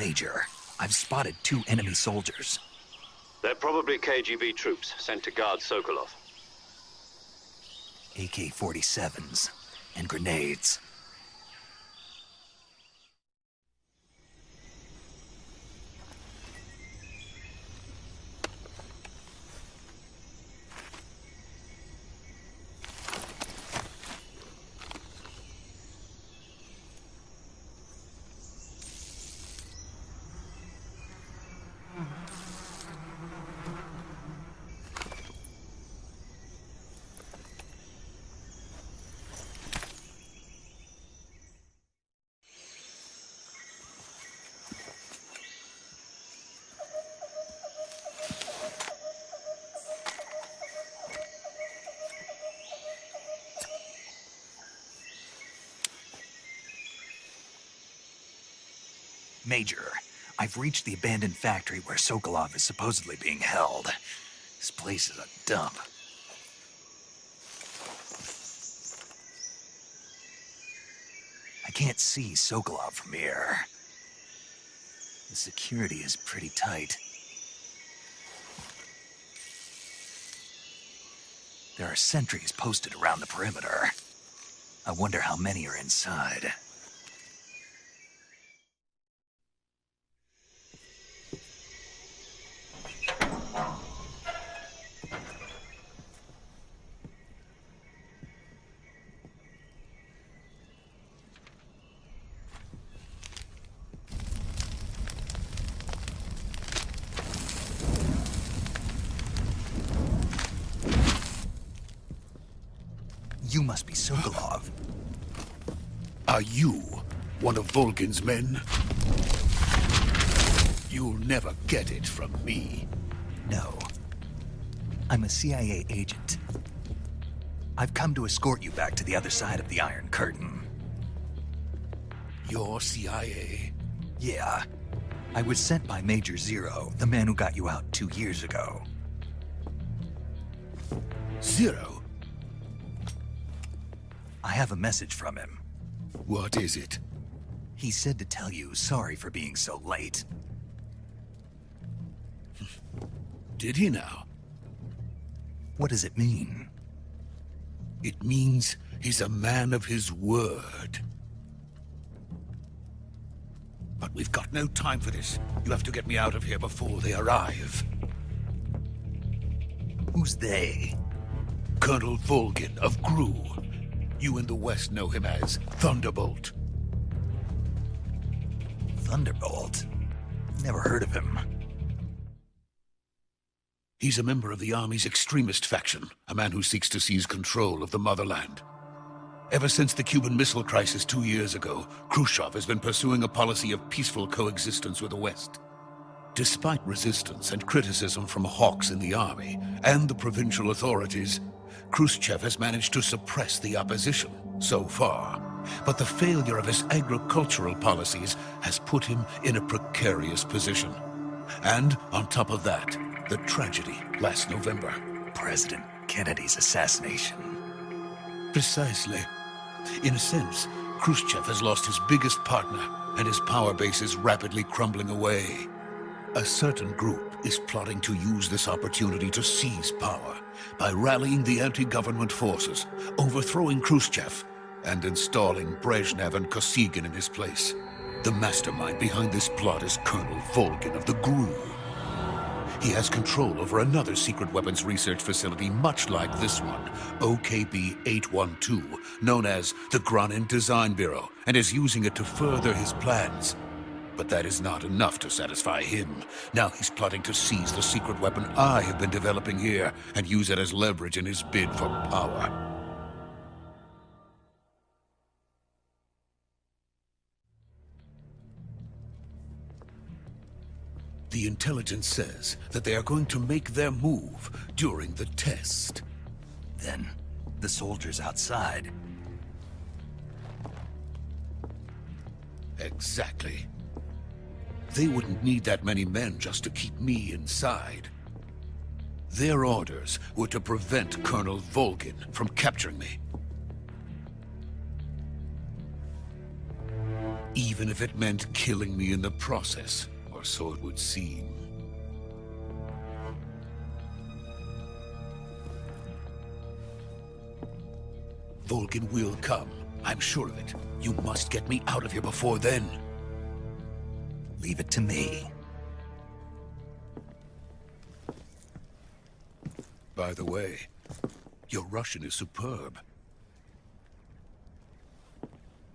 Major, I've spotted 2 enemy soldiers. They're probably KGB troops sent to guard Sokolov. AK-47s and grenades. Major, I've reached the abandoned factory where Sokolov is supposedly being held. This place is a dump. I can't see Sokolov from here. The security is pretty tight. There are sentries posted around the perimeter. I wonder how many are inside. You must be Sokolov. Are you one of Volgin's men? You'll never get it from me. No. I'm a CIA agent. I've come to escort you back to the other side of the Iron Curtain. You're CIA? Yeah. I was sent by Major Zero, the man who got you out 2 years ago. Zero? I have a message from him. What is it? He said to tell you sorry for being so late. Did he now? What does it mean? It means he's a man of his word. But we've got no time for this. You have to get me out of here before they arrive. Who's they? Colonel Volgin of GRU. You in the West know him as Thunderbolt. Thunderbolt? Never heard of him. He's a member of the Army's extremist faction, a man who seeks to seize control of the motherland. Ever since the Cuban Missile Crisis 2 years ago, Khrushchev has been pursuing a policy of peaceful coexistence with the West. Despite resistance and criticism from hawks in the army and the provincial authorities, Khrushchev has managed to suppress the opposition so far. But the failure of his agricultural policies has put him in a precarious position. And on top of that, the tragedy last November. President Kennedy's assassination. Precisely. In a sense, Khrushchev has lost his biggest partner, and his power base is rapidly crumbling away. A certain group is plotting to use this opportunity to seize power by rallying the anti-government forces, overthrowing Khrushchev, and installing Brezhnev and Kosygin in his place. The mastermind behind this plot is Colonel Volgin of the GRU. He has control over another secret weapons research facility much like this one, OKB-812, known as the Granin Design Bureau, and is using it to further his plans. But that is not enough to satisfy him. Now he's plotting to seize the secret weapon I have been developing here and use it as leverage in his bid for power. The intelligence says that they are going to make their move during the test. Then, the soldiers outside. Exactly. They wouldn't need that many men just to keep me inside. Their orders were to prevent Colonel Volgin from capturing me. Even if it meant killing me in the process, or so it would seem. Vulcan will come. I'm sure of it. You must get me out of here before then. Leave it to me. By the way, your Russian is superb.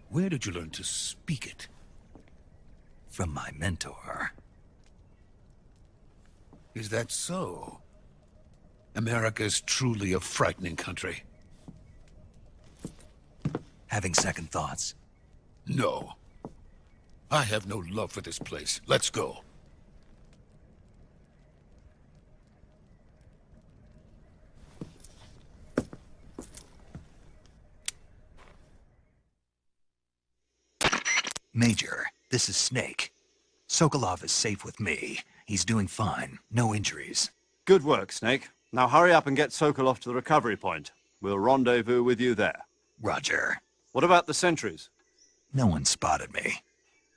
Where did you learn to speak it? From my mentor. Is that so? America's truly a frightening country. Having second thoughts? No. I have no love for this place. Let's go. Major, this is Snake. Sokolov is safe with me. He's doing fine. No injuries. Good work, Snake. Now hurry up and get Sokolov to the recovery point. We'll rendezvous with you there. Roger. What about the sentries? No one spotted me.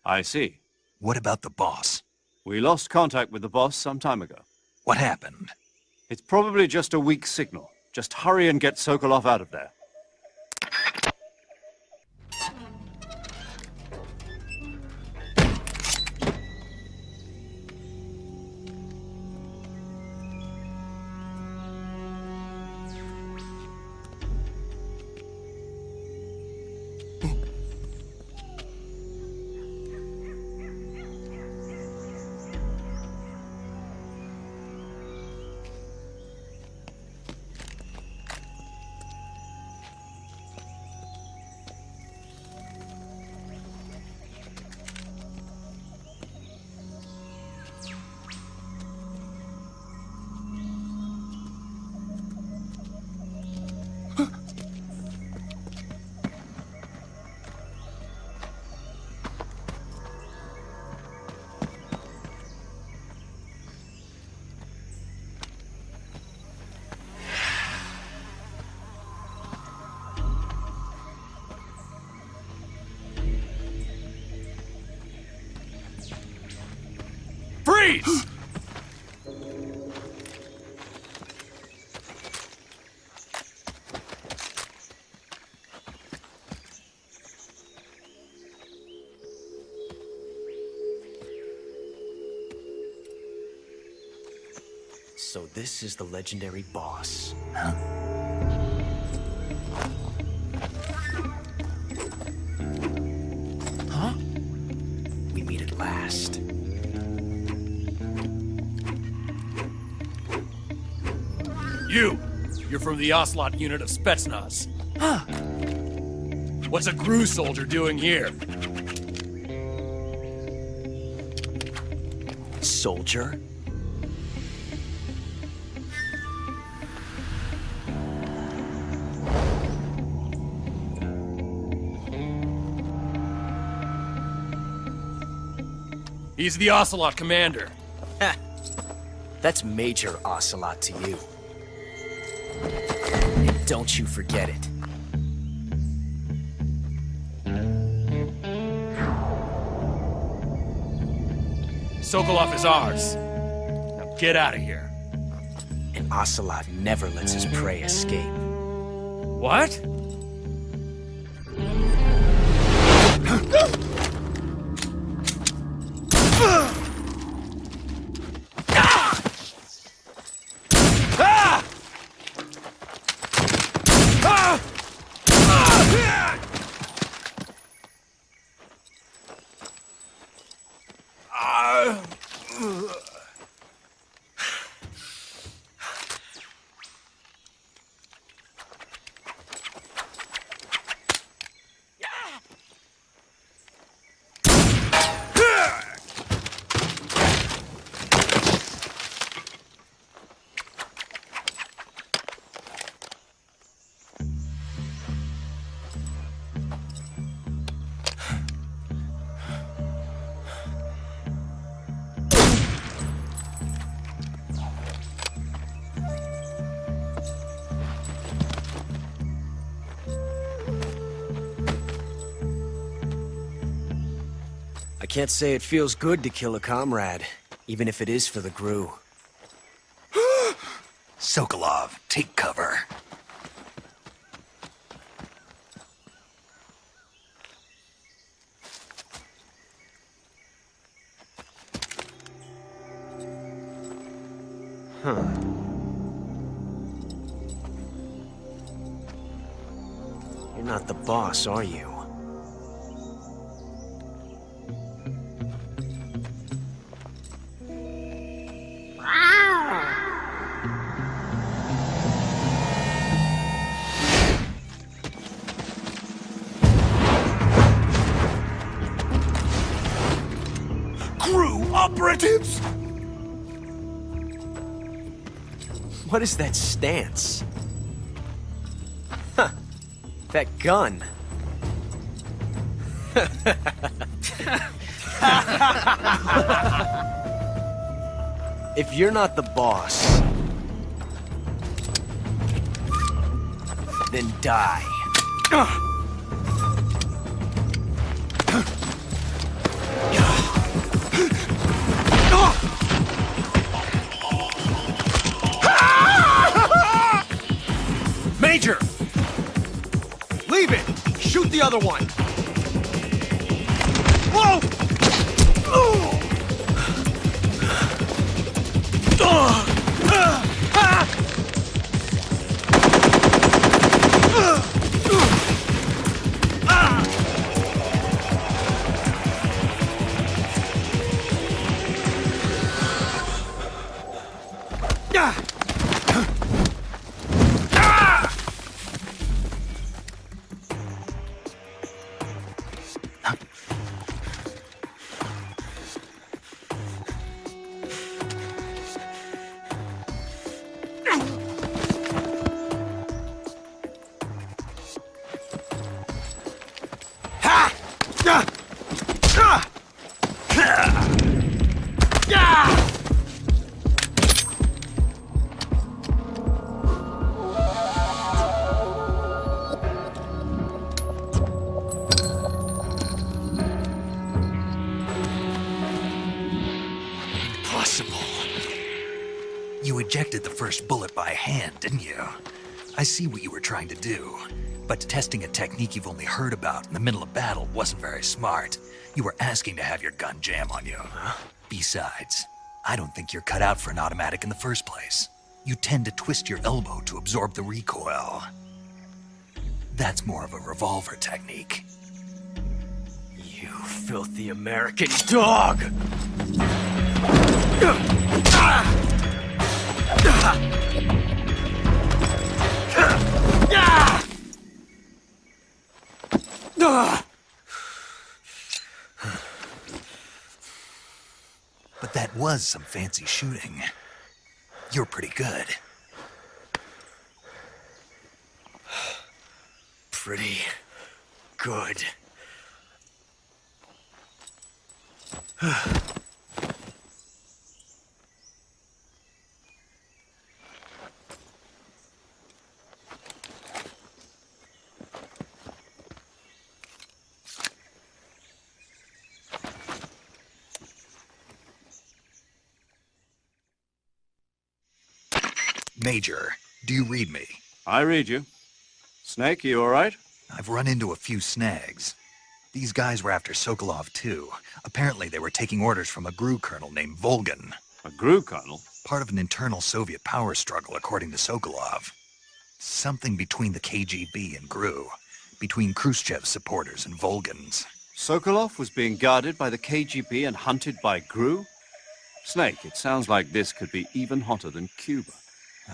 I see. What about the boss? We lost contact with the boss some time ago. What happened? It's probably just a weak signal. Just hurry and get Sokolov out of there. Freeze! So this is the legendary boss. Huh? Huh? We meet at last. You're from the Ocelot unit of Spetsnaz. Huh? What's a GRU soldier doing here? Soldier? He's the Ocelot commander. Ha! That's Major Ocelot to you. And don't you forget it. Sokolov is ours. Now get out of here. And Ocelot never lets his prey escape. What? can't say it feels good to kill a comrade, even if it is for the GRU. Sokolov, take cover. You're not the boss, are you? GRU operatives! What is that stance? Huh. That gun. If you're not the boss, then die. Major! Leave it! Shoot the other one! Whoa! You ejected the first bullet by hand, didn't you? I see what you were trying to do. But testing a technique you've only heard about in the middle of battle wasn't very smart. You were asking to have your gun jam on you. Huh? Besides, I don't think you're cut out for an automatic in the first place. You tend to twist your elbow to absorb the recoil. That's more of a revolver technique. You filthy American dog! But that was some fancy shooting. You're pretty good. Pretty good. Major, do you read me? I read you. Snake, you all right? I've run into a few snags. These guys were after Sokolov too. Apparently they were taking orders from a GRU colonel named Volgin. A GRU colonel? Part of an internal Soviet power struggle, according to Sokolov. Something between the KGB and GRU. Between Khrushchev's supporters and Volgin's. Sokolov was being guarded by the KGB and hunted by GRU? Snake, it sounds like this could be even hotter than Cuba.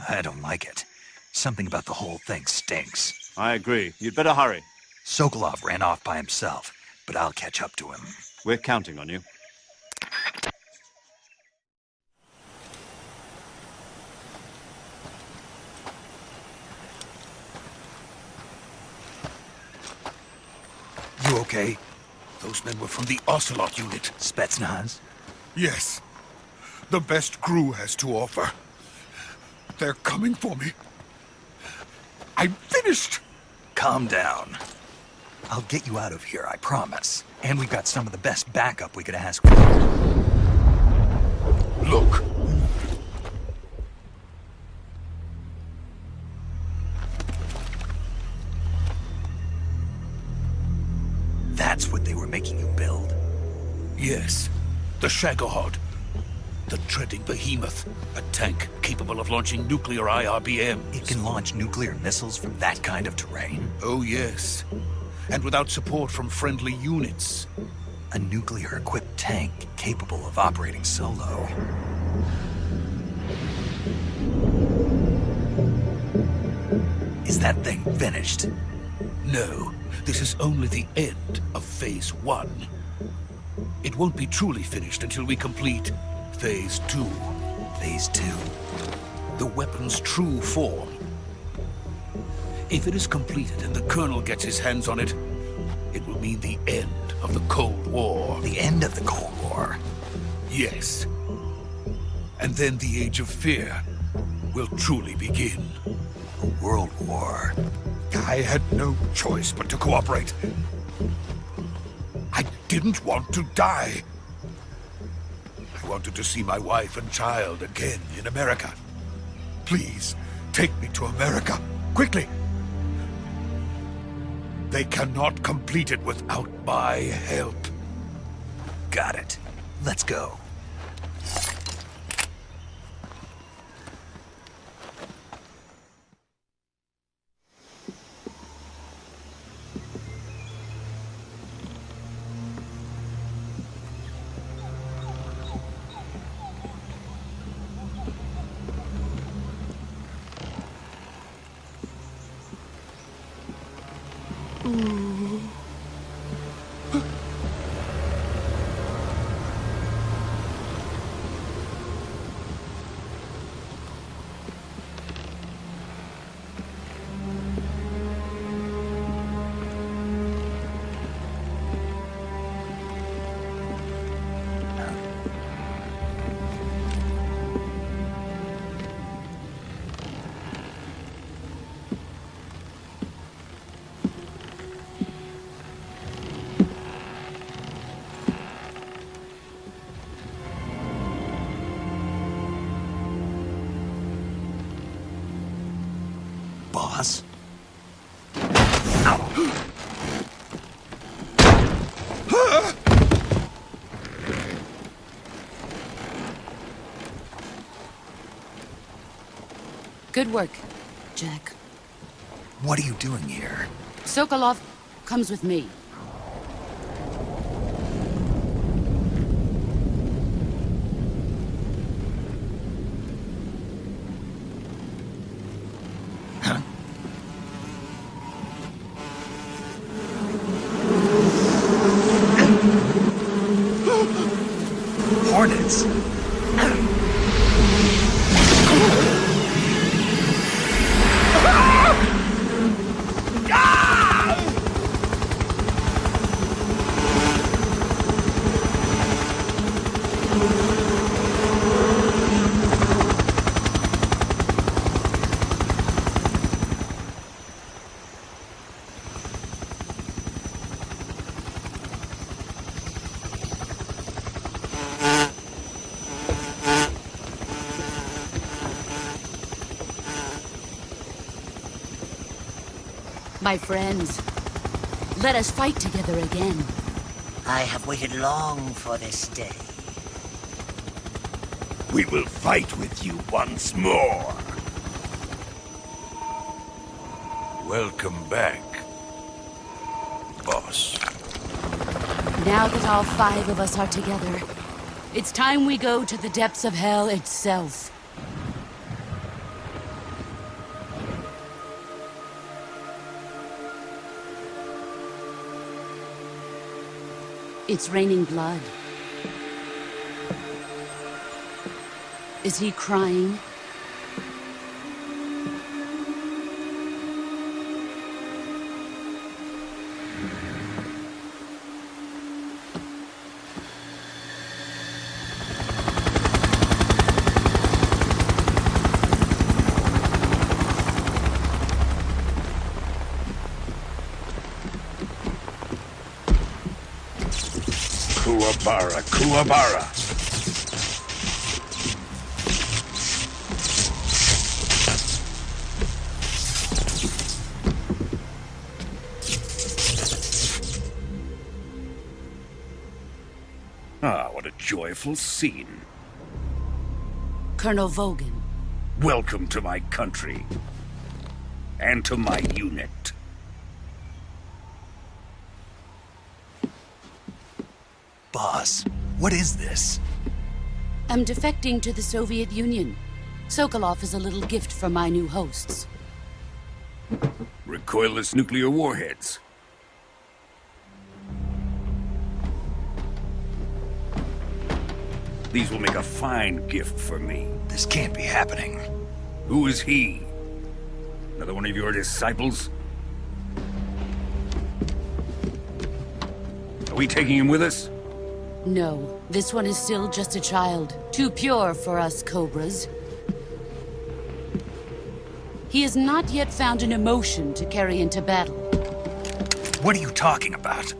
I don't like it. Something about the whole thing stinks. I agree. You'd better hurry. Sokolov ran off by himself, but I'll catch up to him. We're counting on you. You okay? Those men were from the Ocelot unit. Spetsnaz? Yes. The best GRU has to offer. They're coming for me. I'm finished! Calm down. I'll get you out of here, I promise. And we've got some of the best backup we could ask for. Look. That's what they were making you build? Yes. The Shagohod. The treading behemoth. A tank capable of launching nuclear IRBMs. It can launch nuclear missiles from that kind of terrain? Oh, yes. And without support from friendly units. A nuclear-equipped tank capable of operating solo. Is that thing finished? No, this is only the end of Phase 1. It won't be truly finished until we complete Phase 2. Phase 2? The weapon's true form. If it is completed and the Colonel gets his hands on it, it will mean the end of the Cold War. The end of the Cold War? Yes. And then the Age of Fear will truly begin. A world war. I had no choice but to cooperate. I didn't want to die. I wanted to see my wife and child again in America. Please, take me to America, quickly. They cannot complete it without my help. Got it. Let's go. Boss? Good work, Jack. What are you doing here? Sokolov comes with me. Huh? Hornets! My friends, let us fight together again. I have waited long for this day. We will fight with you once more. Welcome back, boss. Now that all 5 of us are together, it's time we go to the depths of hell itself. It's raining blood. Is he crying? Kuwabara, Kuwabara. Ah, what a joyful scene. Colonel Vogan. Welcome to my country. And to my unit. Boss, what is this? I'm defecting to the Soviet Union. Sokolov is a little gift from my new hosts. Recoilless nuclear warheads. These will make a fine gift for me. This can't be happening. Who is he? Another one of your disciples? Are we taking him with us? No, this one is still just a child. Too pure for us Cobras. He has not yet found an emotion to carry into battle. What are you talking about?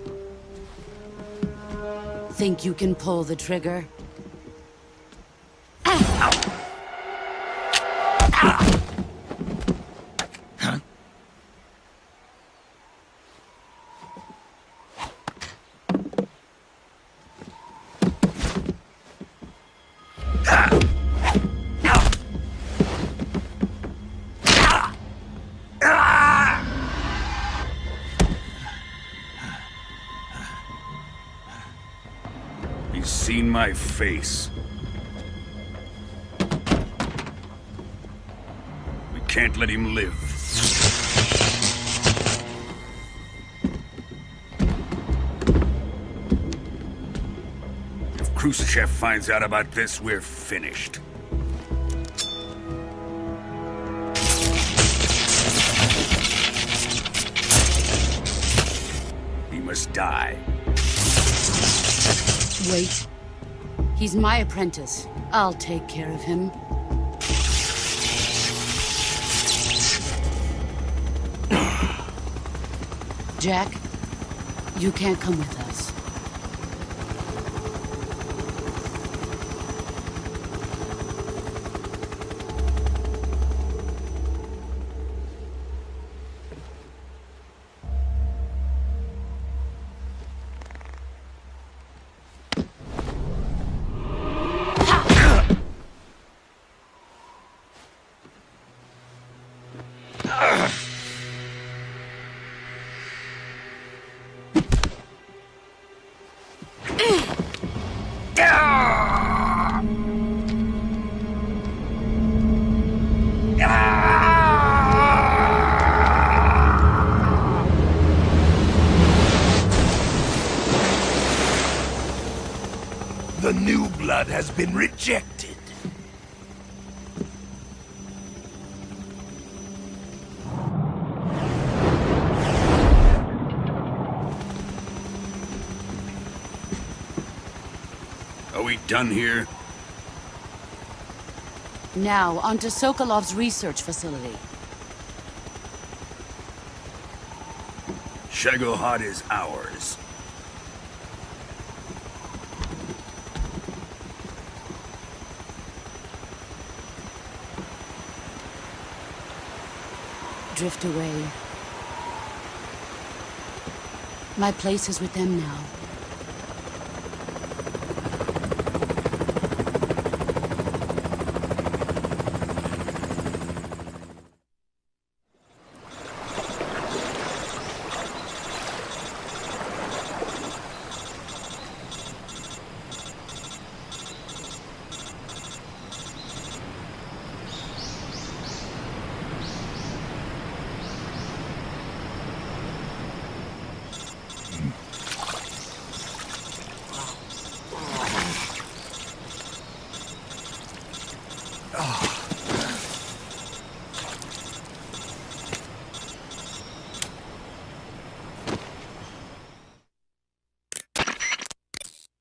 Think you can pull the trigger? He's seen my face. We can't let him live. If Khrushchev finds out about this, we're finished. He must die. Wait. He's my apprentice. I'll take care of him. Jack, you can't come with us. The new blood has been rejected. Are we done here? Now, onto Sokolov's research facility. Shagohod is ours. Drift away. My place is with them now.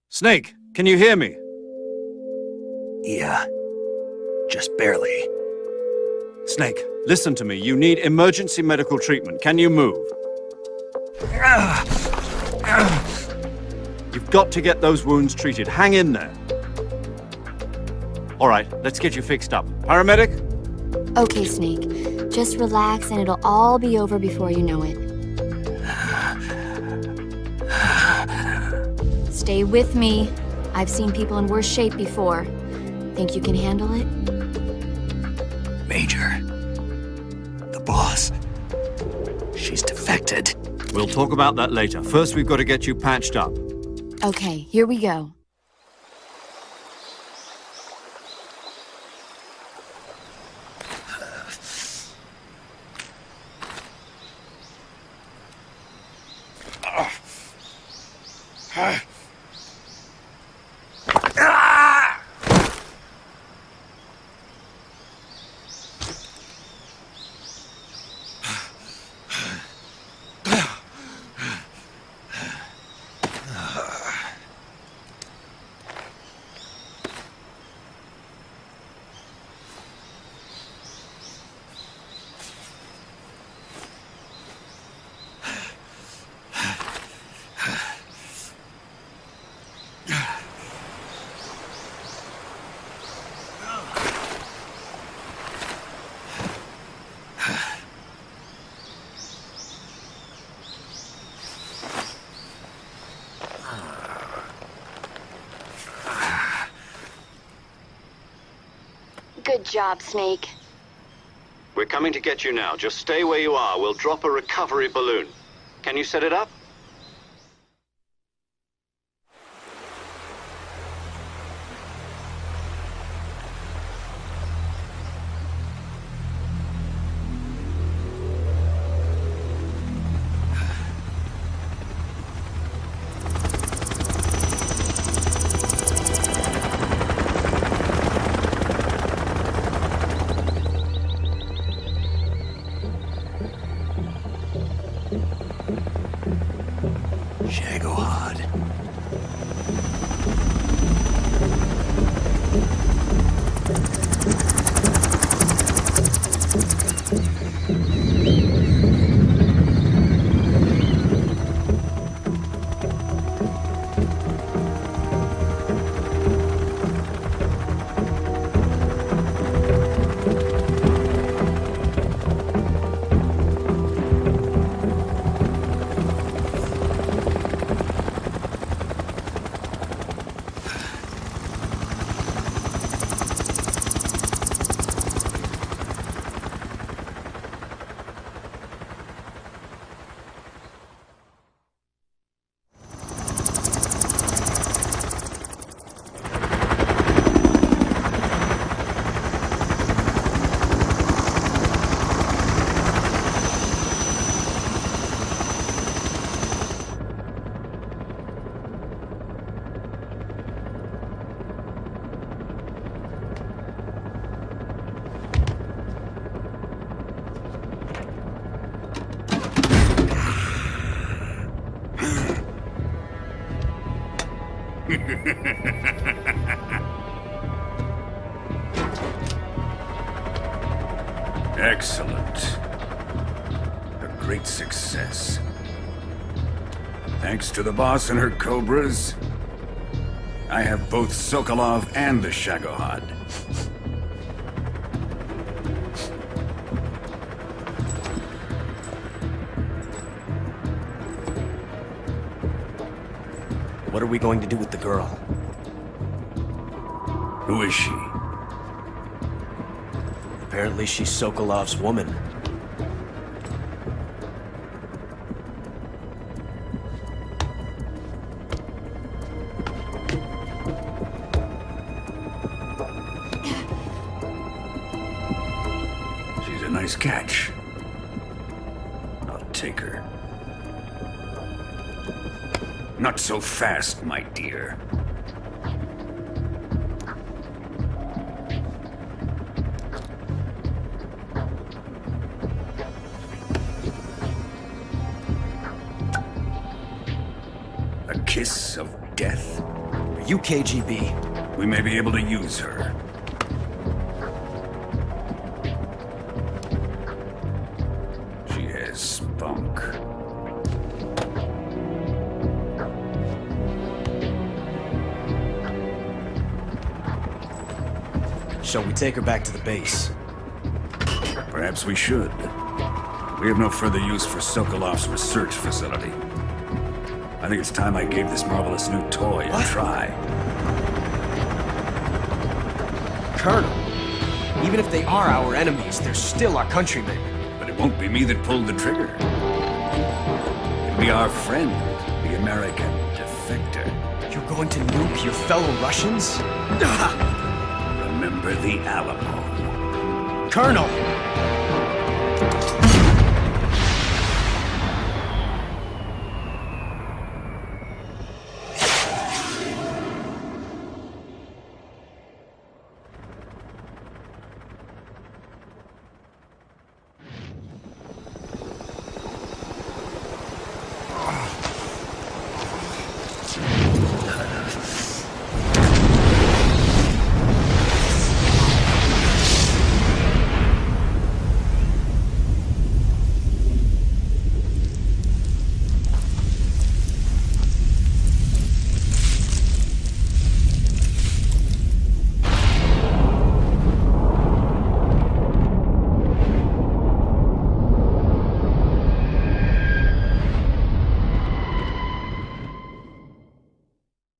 Snake, can you hear me? Yeah, just barely. Snake, listen to me. You need emergency medical treatment. Can you move? You've got to get those wounds treated. Hang in there. All right, let's get you fixed up. Paramedic? Okay, Snake. Just relax and it'll all be over before you know it. Stay with me. I've seen people in worse shape before. Think you can handle it? Major, the boss, she's defected. We'll talk about that later. First, we've got to get you patched up. Okay, here we go. Good job, Snake. We're coming to get you now. Just stay where you are. We'll drop a recovery balloon. Can you set it up? Shagohod. Excellent. A great success. Thanks to the boss and her cobras, I have both Sokolov and the Shagohod. What are we going to do with the girl? Who is she? Apparently she's Sokolov's woman. She's a nice catch. I'll take her. Not so fast, my dear. A kiss of death? Are you KGB? We may be able to use her. She has spunk. Shall we take her back to the base? Perhaps we should. We have no further use for Sokolov's research facility. I think it's time I gave this marvelous new toy a try. Colonel, even if they are our enemies, they're still our countrymen. But it won't be me that pulled the trigger. It'll be our friend, the American defector. You're going to nuke your fellow Russians? Remember the Alamo. Colonel!